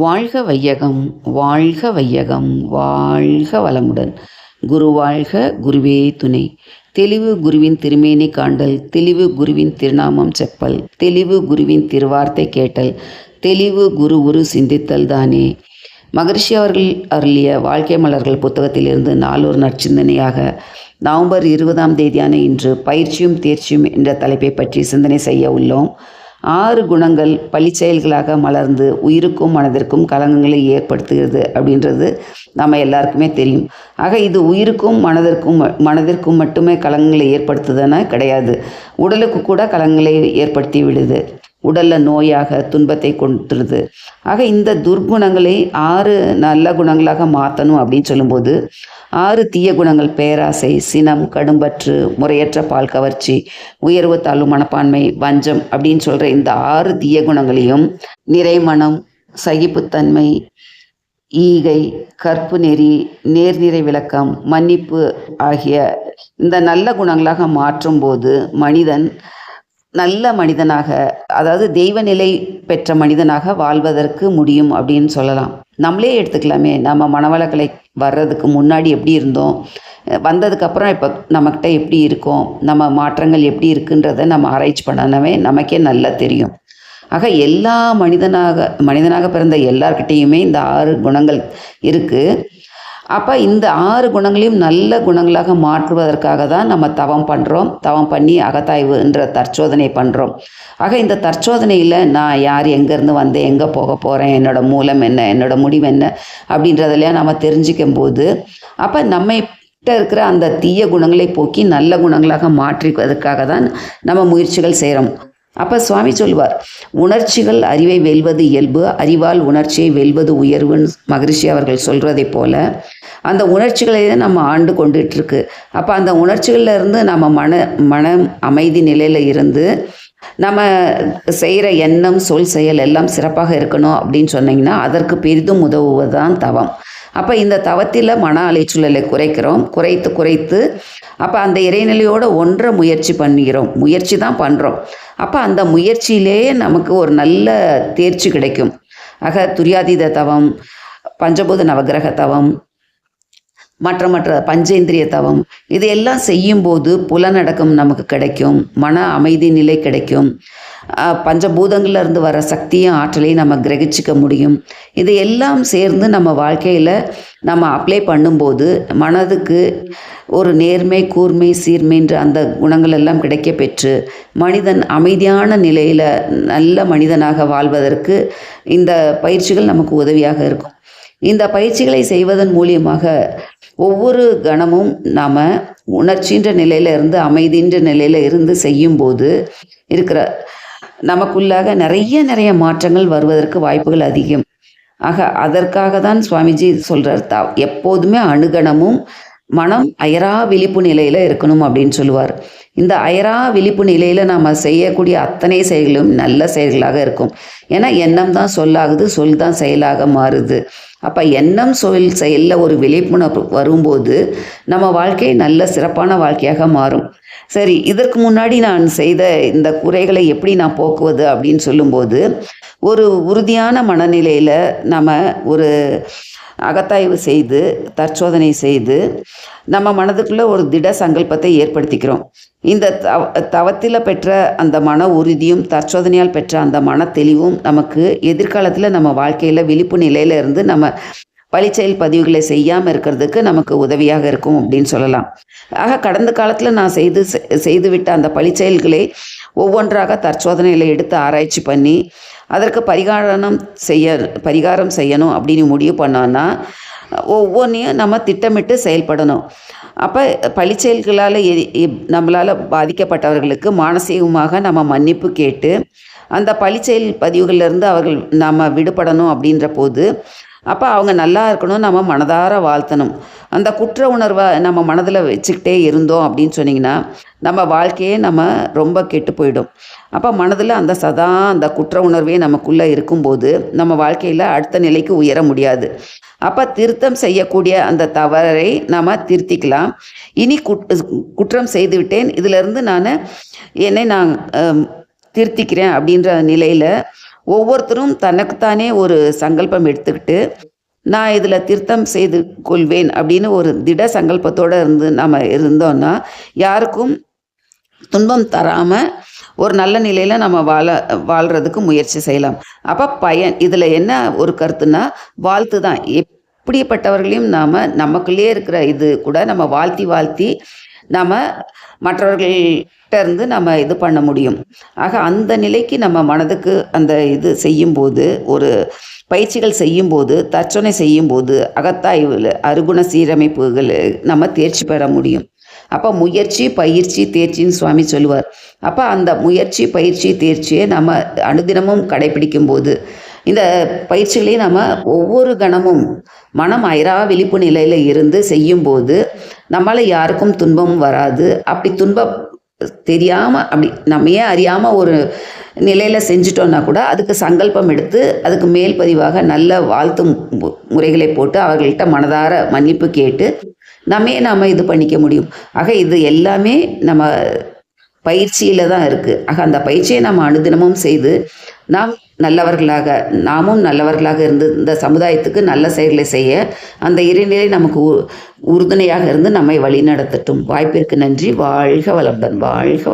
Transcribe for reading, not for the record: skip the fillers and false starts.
வாழ்க வையகம், வாழ்க வையகம், வாழ்க வளமுடன். குரு வாழ்க, குருவே துணை. தெளிவு குருவின் திருமேனி காண்டல், தெளிவு குருவின் திருநாமம் செப்பல், தெளிவு குருவின் திருவார்த்தை கேட்டல், தெளிவு குரு குரு சிந்தித்தல் தானே. மகரிஷி அவர்கள் அருளிய வாழ்க்கை மலர்கள் புத்தகத்திலிருந்து நாளொரு நற்சிந்தனையாக நவம்பர் 20ஆம் தேதியான இன்று பயிற்சியும் தேர்ச்சியும் என்ற தலைப்பை பற்றி சிந்தனை செய்ய உள்ளோம். 6 குணங்கள் பழிச்செயல்களாக மலர்ந்து உயிருக்கும் மனதிற்கும் கலங்கங்களை ஏற்படுத்துகிறது அப்படின்றது நம்ம எல்லாருக்குமே தெரியும். ஆக இது உயிருக்கும் மனதிற்கும் மட்டுமே கலங்கங்களை ஏற்படுத்துதுன்னா கிடையாது, உடலுக்கு கூட கலங்கங்களை ஏற்படுத்தி விடுது. உடலில் நோயாக துன்பத்தை கொண்டுருது. ஆக இந்த துர்குணங்களை 6 நல்ல குணங்களாக மாற்றணும் அப்படின்னு சொல்லும்போது 6 தீய குணங்கள் பேராசை, சினம், கடும்பற்று, முறையற்ற பால் கவர்ச்சி, உயர்வு தாழ்வு மனப்பான்மை, வஞ்சம் அப்படின்னு சொல்கிற இந்த 6 தீய குணங்களையும் நிறைமனம், சகிப்புத்தன்மை, ஈகை, கற்பு நெறி, நேர்நிறை விளக்கம், மன்னிப்பு ஆகிய இந்த நல்ல குணங்களாக மாற்றும்போது மனிதன் நல்ல மனிதனாக, அதாவது தெய்வ நிலை பெற்ற மனிதனாக வாழ்வதற்கு முடியும் அப்படின்னு சொல்லலாம். நம்மளே எடுத்துக்கலாமே, நம்ம மனவளக்கலை வர்றதுக்கு முன்னாடி எப்படி இருந்தோம், வந்ததுக்கப்புறம் இப்போ நம்மக்கிட்ட எப்படி இருக்கோம், நம்ம மாற்றங்கள் எப்படி இருக்குன்றதை நம்ம ஆராய்ச்சி பண்ணவே நமக்கே நல்லா தெரியும். ஆக எல்லா மனிதனாக பிறந்த எல்லார்கிட்டேயுமே இந்த 6 குணங்கள் இருக்குது. அப்போ இந்த 6 குணங்களையும் நல்ல குணங்களாக மாற்றுவதற்காக தான் நம்ம தவம் பண்ணுறோம். தவம் பண்ணி அகத்தாய்வுன்ற தற்சோதனை பண்ணுறோம். ஆக இந்த தற்சோதனையில் நான் யார், எங்கேருந்து வந்தேன், எங்கே போக போகிறேன், என்னோடய மூலம் என்ன, என்னோடய முடிவு என்ன அப்படின்றதெல்லாம் நம்ம தெரிஞ்சிக்கும் போது அப்போ நம்மகிட்ட இருக்கிற அந்த தீய குணங்களை போக்கி நல்ல குணங்களாக மாற்றிக்கிறதுக்காக தான் நம்ம முயற்சிகள் செய்கிறோம். அப்போ சுவாமி சொல்வார், உணர்ச்சிகள் அறிவை வெல்வது இயல்பு, அறிவால் உணர்ச்சியை வெல்வது உயர்வுன்னு மகரிஷி அவர்கள் சொல்கிறதை போல் அந்த உணர்ச்சிகளை நம்ம ஆண்டு கொண்டுட்டுருக்கு. அப்போ அந்த உணர்ச்சிகளில் இருந்து நம்ம மனம் அமைதி நிலையில் இருந்து நம்ம செய்கிற எண்ணம், சொல், செயல் எல்லாம் சிறப்பாக இருக்கணும் அப்படின்னு சொன்னிங்கன்னா அதற்கு பெரிதும் உதவுவது தான் தவம். அப்போ இந்த தவத்தில் மன அலைச்சூழலை குறைத்து அப்போ அந்த இறைநிலையோடு ஒன்றை முயற்சி பண்ணுகிறோம். முயற்சி தான் பண்ணுறோம். அப்போ அந்த முயற்சியிலேயே நமக்கு ஒரு நல்ல தேர்ச்சி கிடைக்கும். ஆக துரியாதீத தவம், பஞ்சபூத நவகிரக தவம், மற்ற பஞ்சேந்திரிய தவம், இது எல்லாம் செய்யும்போது புலனடக்கம் நமக்கு கிடைக்கும், மன அமைதி நிலை கிடைக்கும், பஞ்சபூதங்கள்லேருந்து வர சக்தியும் ஆற்றலையும் நம்ம கிரகிச்சிக்க முடியும். இது எல்லாம் சேர்ந்து நம்ம வாழ்க்கையில் நம்ம அப்ளை பண்ணும்போது மனதுக்கு ஒரு நேர்மை, கூர்மை, சீர்மைன்ற அந்த குணங்கள் எல்லாம் கிடைக்க பெற்று மனிதன் அமைதியான நிலையில் நல்ல மனிதனாக வாழ்வதற்கு இந்த பயிற்சிகள் நமக்கு உதவியாக இருக்கும். இந்த பயிற்சிகளை செய்வதன் மூலியமாக ஒவ்வொரு கணமும் நாம் உணர்ச்சின்ற நிலையில் இருந்து அமைதின்ற நிலையில் இருந்து செய்யும்போது இருக்கிற நமக்குள்ளாக நிறைய மாற்றங்கள் வருவதற்கு வாய்ப்புகள் அதிகம். ஆக அதற்காக தான் சுவாமிஜி சொல்கிறார், எப்போதுமே அணுகணமும் மனம் அயரா விழிப்பு நிலையில் இருக்கணும் அப்படின்னு சொல்லுவார். இந்த அயரா விழிப்பு நிலையில் நாம் செய்யக்கூடிய அத்தனை செயல்களும் நல்ல செயல்களாக இருக்கும். ஏன்னா எண்ணம் தான் சொல்லாகுது, சொல் தான் செயலாக மாறுது. அப்போ எண்ணம், சொல், செயலில் ஒரு விழிப்புணர்வு வரும்போது நம்ம வாழ்க்கை நல்ல சிறப்பான வாழ்க்கையாக மாறும். சரி, இதற்கு முன்னாடி நான் செய்த இந்த குறைகளை எப்படி நான் போக்குவது அப்படின்னு சொல்லும்போது ஒரு உறுதியான மனநிலையில் நம்ம ஒரு அகத்தாய்வு செய்து தற்சோதனை செய்து நம்ம மனதுக்குள்ளே ஒரு திட சங்கல்பத்தை ஏற்படுத்திக்கிறோம். இந்த தவத்தில் பெற்ற அந்த மன உறுதியும் தற்சோதனையால் பெற்ற அந்த மன தெளிவும் நமக்கு எதிர்காலத்தில் நம்ம வாழ்க்கையில் விழிப்பு நிலையில் இருந்து நம்ம பழிச்செயல் பதிவுகளை செய்யாமல் இருக்கிறதுக்கு நமக்கு உதவியாக இருக்கும் அப்படின்னு சொல்லலாம். ஆக கடந்த காலத்தில் நான் செய்துவிட்ட அந்த பழிச்செயல்களை ஒவ்வொன்றாக தற்சோதனையில் எடுத்து ஆராய்ச்சி பண்ணி அதற்கு பரிகாரம் செய்யணும் அப்படின்னு முடிவு பண்ணோன்னா ஒவ்வொன்றையும் நம்ம திட்டமிட்டு செயல்படணும். அப்போ பழிச்செயல்களால் நம்மளால் பாதிக்கப்பட்டவர்களுக்கு மானசீகமாக நம்ம மன்னிப்பு கேட்டு அந்த பழிச்செயல் பதிவுகளிலிருந்து நம்ம விடுபடணும் அப்படின்ற போது அப்போ அவங்க நல்லா இருக்கணும், நம்ம மனதார வாழ்த்தணும். அந்த குற்ற உணர்வை நம்ம மனதில் வச்சுக்கிட்டே இருந்தோம் அப்படின்னு சொன்னிங்கன்னா நம்ம வாழ்க்கையே நம்ம ரொம்ப கெட்டு போயிடும். அப்போ மனதில் அந்த குற்ற உணர்வே நமக்குள்ளே இருக்கும்போது நம்ம வாழ்க்கையில் அடுத்த நிலைக்கு உயர முடியாது. அப்போ திருத்தம் செய்யக்கூடிய அந்த தவறை நம்ம திருத்திக்கலாம். இனி குற்றம் செய்துவிட்டேன், இதிலிருந்து நான் திருத்திக்கிறேன் அப்படின்ற நிலையில் ஒவ்வொருத்தரும் தனக்குத்தானே ஒரு சங்கல்பம் எடுத்துக்கிட்டு, நான் இதில் திருத்தம் செய்து கொள்வேன் அப்படின்னு ஒரு திட சங்கல்பத்தோடு நம்ம இருந்தோம்னா, யாருக்கும் துன்பம் தராம ஒரு நல்ல நிலையில நம்ம வாழ்றதுக்கு முயற்சி செய்யலாம். அப்ப இதுல என்ன ஒரு கருத்துன்னா, வாழ்த்து தான். எப்படிப்பட்டவர்களையும் நமக்குள்ளேயே இருக்கிற இது கூட நம்ம வாழ்த்தி வாழ்த்தி நாம மற்றவர்கள்ட்ட இருந்து நம்ம இது பண்ண முடியும். ஆக அந்த நிலைக்கு நம்ம மனதுக்கு அந்த இது செய்யும்போது, ஒரு பயிற்சிகள் செய்யும்போது, தற்சொனை செய்யும்போது, அகத்தாய்வுல அருகுண சீரமைப்புகள் நம்ம தேர்ச்சி பெற முடியும். அப்போ முயற்சி, பயிற்சி, தேர்ச்சின்னு சுவாமி சொல்லுவார். அப்போ அந்த முயற்சி, பயிற்சி, தேர்ச்சியை நம்ம அனுதினமும் கடைபிடிக்கும்போது, இந்த பயிற்சிகளை நம்ம ஒவ்வொரு கணமும் மனம் அயரா விழிப்பு நிலையில் இருந்து செய்யும்போது, நம்மளால் யாருக்கும் துன்பமும் வராது. அப்படி துன்பம் தெரியாமல் அப்படி நம்மையே அறியாமல் ஒரு நிலையில் செஞ்சிட்டோன்னா கூட அதுக்கு சங்கல்பம் எடுத்து அதுக்கு மேல் பதிவாக நல்ல வாழ்த்து முறைகளை போட்டு அவர்கள்ட்ட மனதார மன்னிப்பு கேட்டு நம்ம இது பண்ணிக்க முடியும். ஆக இது எல்லாமே நம்ம பயிற்சியில் தான் இருக்குது. ஆக அந்த பயிற்சியை நம்ம அனுதினமும் செய்து நாமும் நல்லவர்களாக இருந்து இந்த சமுதாயத்துக்கு நல்ல செயல்களை செய்ய அந்த இறைநிலை நமக்கு உறுதுணையாக இருந்து நம்மை வழி நடத்தட்டும். வாய்ப்பிற்கு நன்றி. வாழ்க வளமுடன். வாழ்க